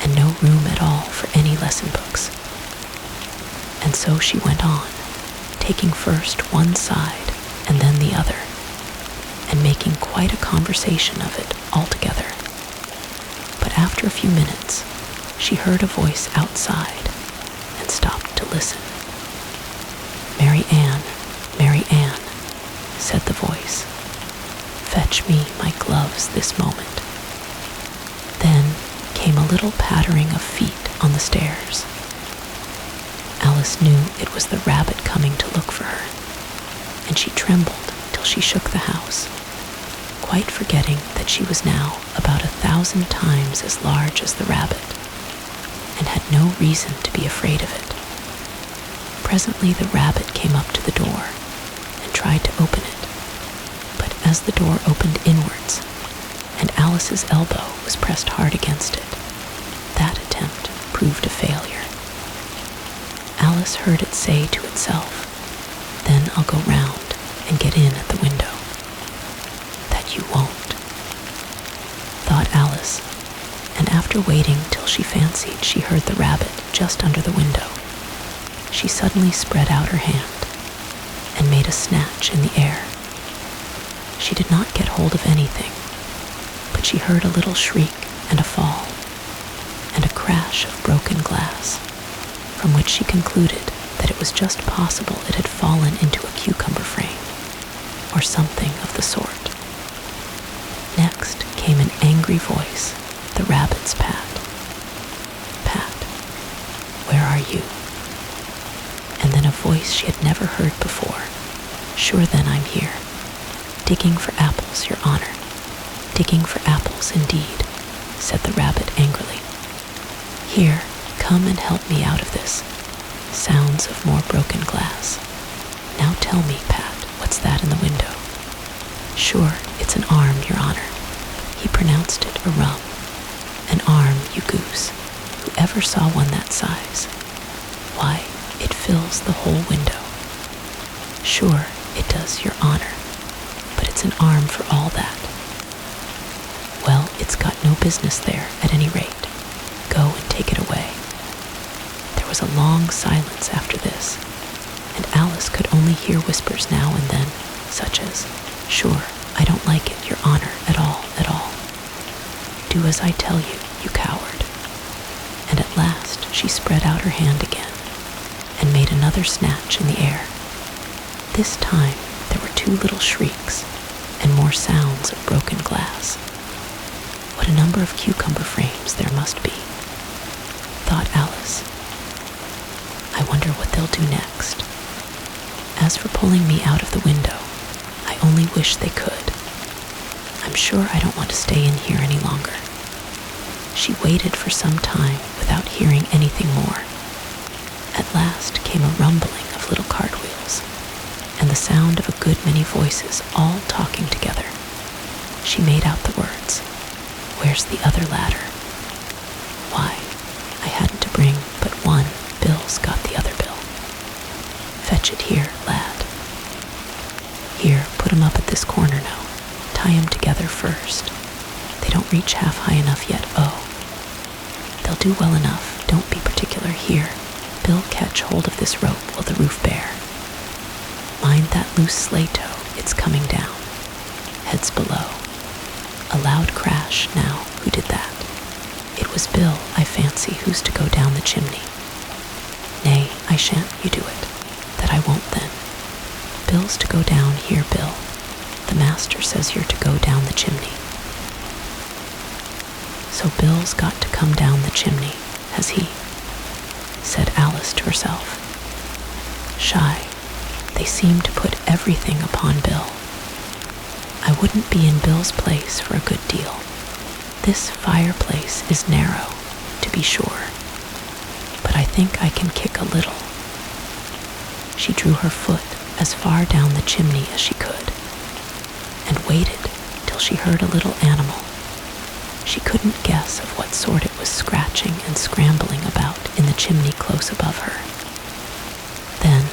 and no room at all for any lesson books. And so she went on, taking first one side and then the other, and making quite a conversation of it altogether. But after a few minutes, she heard a voice outside and stopped to listen. Mary Ann, said the voice, fetch me my gloves this moment. Then came a little pattering of feet on the stairs. Alice knew it was the rabbit coming to look for her, and she trembled till she shook the house, quite forgetting that she was now about 1,000 times as large as the rabbit, and had no reason to be afraid of it. Presently the rabbit came up to the door and tried to open it, but as the door opened inwards, and Alice's elbow was pressed hard against it, that attempt proved a failure. Alice heard it say to itself, then I'll go round and get in at the window. That you won't, thought Alice, and after waiting till she fancied she heard the rabbit just under the window, she suddenly spread out her hand and made a snatch in the air. She did not get hold of anything, but she heard a little shriek and a fall, and a crash of broken glass, from which she concluded that it was just possible it had fallen into a cucumber frame, or something of the sort. Next came an angry voice, the rabbit's Pat. Pat, where are you? And then a voice she had never heard before. Sure then I'm here. Digging for apples, Your Honor. Digging for apples indeed, said the rabbit angrily. Here, come and help me out of this. Sounds of more broken glass. Now tell me, Pat, what's that in the window? Sure, it's an arm, Your Honor. He pronounced it a rum. An arm, you goose. Who ever saw one that size? Why, it fills the whole window. Sure, it does, Your Honor, but it's an arm for all that. Well, it's got no business there, at any rate. Go and take it away. There was a long silence after this, and Alice could only hear whispers now and then, such as, sure, I don't like it, Your Honor, at all, at all. Do as I tell you, you coward. And at last she spread out her hand again, and made another snatch in the air. This time there were two little shrieks, and more sounds of broken glass. What a number of cucumber frames there must be, thought Alice. I wonder what they'll do next. As for pulling me out of the window, I only wish they could. I'm sure I don't want to stay in here any longer. She waited for some time without hearing anything more. At last came a rumbling of little cartwheels, and the sound of a good many voices all talking together. She made out the words, "Where's the other ladder? Why, I hadn't to bring but one. Bill's got the other bill. Fetch it here, lad. Here, put 'em up at this corner now. Tie 'em together first. They don't reach half high enough yet, oh. They'll do well enough, don't be particular. Here, Bill, catch hold of this rope while the roof bare. Mind that loose sleigh toe, it's coming down. Heads below. A loud crash now. Who did that? It was Bill, I fancy, who's to go down the chimney. Nay, I shan't, you do it. That I won't then. Bill's to go down here, Bill. The master says you're to go down the chimney. So Bill's got to come down the chimney, has he? Said Alice to herself. Shy, they seem to put everything upon Bill. I wouldn't be in Bill's place for a good deal. This fireplace is narrow, to be sure, but I think I can kick a little. She drew her foot as far down the chimney as she could, and waited till she heard a little animal. She couldn't guess of what sort it was, scratching and scrambling about in the chimney close above her. Then,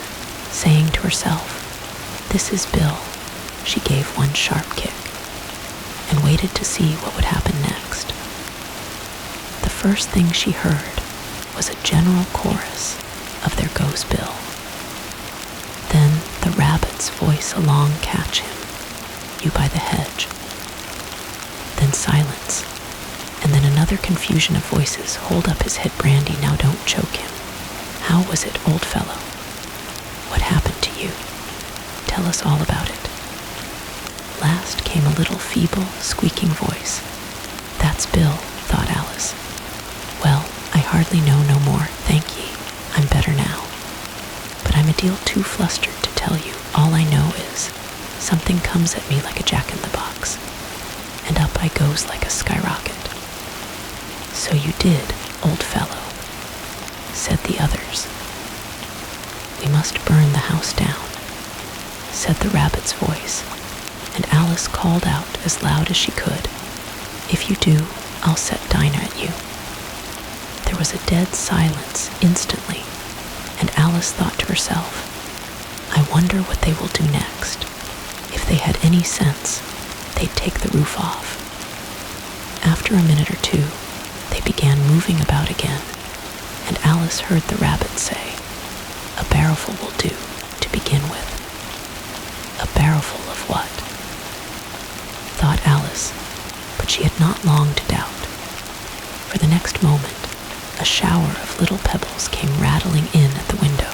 saying to herself, "This is Bill," she gave one sharp kick, and waited to see what would happen next. The first thing she heard was a general chorus of "There goes Bill." Then the rabbit's voice along catch him, you by the hedge. Then silence, and then another confusion of voices, hold up his head, Brandy, now don't choke him. How was it, old fellow? What happened to you? Tell us all about it. Last came a little feeble, squeaking voice. That's Bill, thought Alice. Well, I hardly know no more, thank ye. I'm better now. But I'm a deal too flustered to tell you. All I know is something comes at me like a jack-in-the-box, and up I goes like a skyrocket. So you did, old fellow, said the others. We must burn the house down, said the rabbit's voice, and Alice called out as loud as she could, If you do, I'll set Dinah at you. There was a dead silence instantly, and Alice thought to herself, I wonder what they will do next. If they had any sense, they'd take the roof off. After a minute or two, they began moving about again, and Alice heard the rabbit say, A barrowful will do, to begin with. A barrowful of what? Thought Alice, but she had not long to doubt. For the next moment, a shower of little pebbles came rattling in at the window,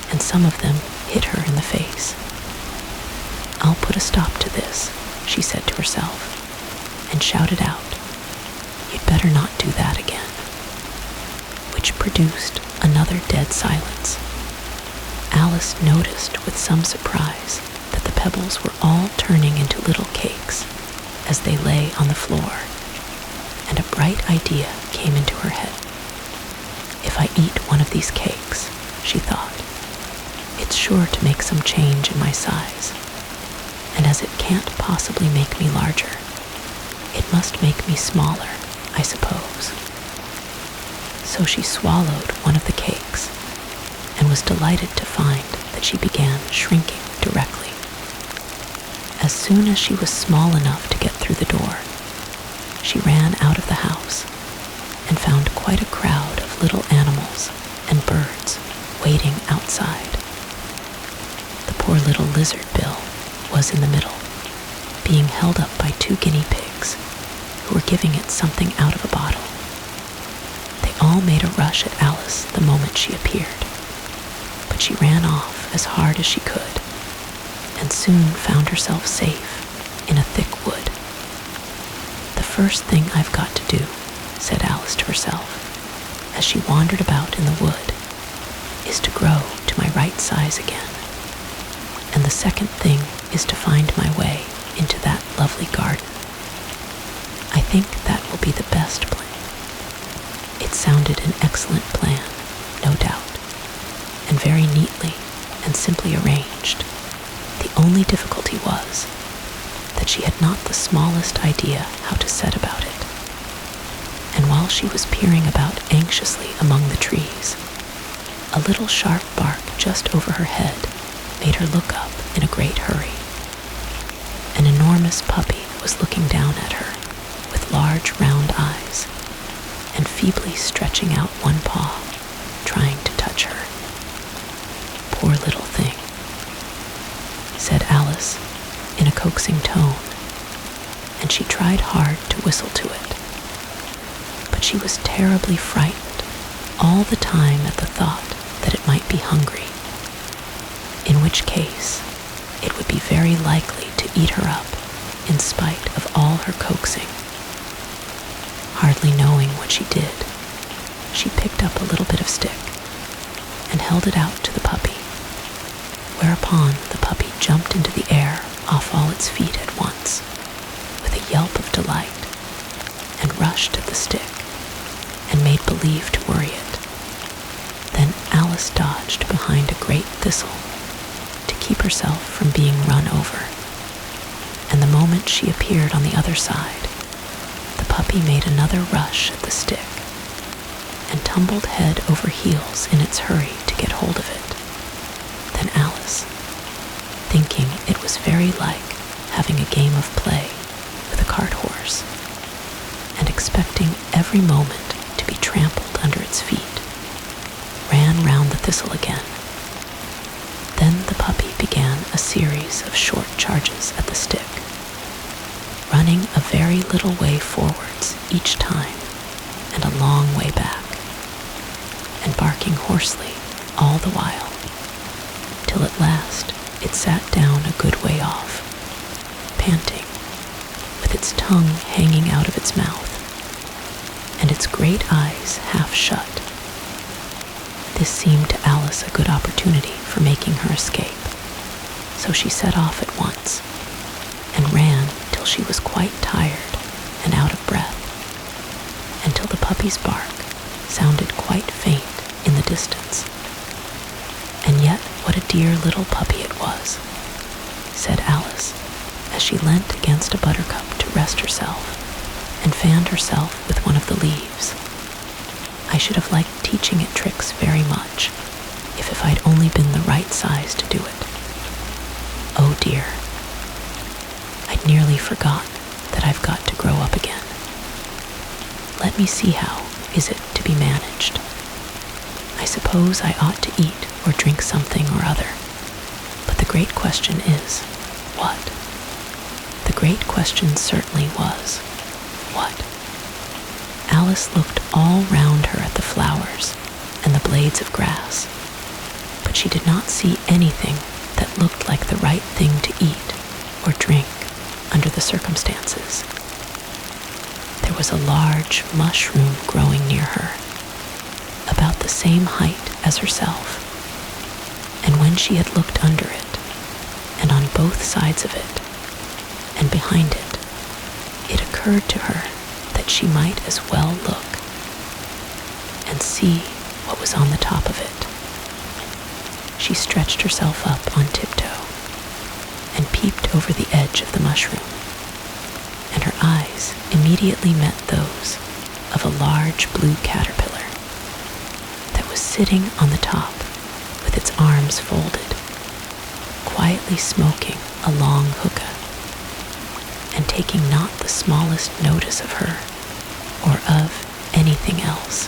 and some of them hit her in the face. I'll put a stop to this, she said to herself, and shouted out, You'd better not do that again, which produced another dead silence. Alice noticed with some surprise that the pebbles were all turning into little cakes as they lay on the floor, and a bright idea came into her head. If I eat one of these cakes, she thought, it's sure to make some change in my size, and as it can't possibly make me larger, it must make me smaller, I suppose. So she swallowed one of the cakes, and was delighted to find that she began shrinking directly. As soon as she was small enough to get through the door, she ran out of the house and found quite a crowd of little animals and birds waiting outside. The poor little lizard Bill was in the middle, being held up by 2 guinea pigs who were giving it something out of a bottle. They all made a rush at Alice the moment she appeared, but she ran off as hard as she could, and soon found herself safe in a thick wood. The first thing I've got to do, said Alice to herself, as she wandered about in the wood, is to grow to my right size again. And the second thing is to find my way into that lovely garden. I think that will be the best plan. It sounded an excellent plan, no doubt, and very neatly and simply arranged. The only difficulty was that she had not the smallest idea how to set about it. And while she was peering about anxiously among the trees, a little sharp bark just over her head made her look up in a great hurry. An enormous puppy was looking down at her with large round eyes, and feebly stretching out one paw, trying to touch her. Poor little thing, said Alice in a coaxing tone, and she tried hard to whistle to it. But she was terribly frightened all the time at the thought that it might be hungry, in which case it would be very likely to eat her up in spite of all her coaxing. Hardly knowing what she did, she picked up a little bit of stick and held it out to the puppy, whereupon the puppy jumped into the air off all its feet at once, with a yelp of delight, and rushed at the stick and made believe to worry it. Then Alice dodged behind a great thistle to keep herself from being run over, and the moment she appeared on the other side, the puppy made another rush at the stick and tumbled head over heels in its hurry to get hold of it. Then Alice, thinking it was very like having a game of play with a cart horse, and expecting every moment to be trampled under its feet, ran round the thistle again. Then the puppy began a series of short charges at the stick, running a very little way forwards each time and a long way back, and barking hoarsely all the while, till at last it sat down a good way off, panting, with its tongue hanging out of its mouth, and its great eyes half shut. This seemed to Alice a good opportunity for making her escape, so she set off at once, and ran till she was quite tired and out of breath, until the puppy's bark sounded quite faint in the distance. And yet what a dear little puppy it was, said Alice, as she leant against a buttercup to rest herself and fanned herself with one of the leaves. I should have liked teaching it tricks very much, if I'd only been the right size to do it. Oh dear, I'd nearly forgotten that I've got to grow up again. Let me see how is it to be managed. I suppose I ought to eat or drink something or other, but the great question is, what? The great question certainly was, what? Alice looked all round her at the flowers and the blades of grass, but she did not see anything that looked like the right thing to eat or drink under the circumstances. There was a large mushroom growing near her, about the same height as herself, and when she had looked under it, and on both sides of it, and behind it, it occurred to her that she might as well look and see what was on the top of it. She stretched herself up on tiptoe and peeped over the edge of the mushroom, and her eyes immediately met those of a large blue caterpillar that was sitting on the top with its arms folded, quietly smoking a long hookah, and taking not the smallest notice of her or of anything else.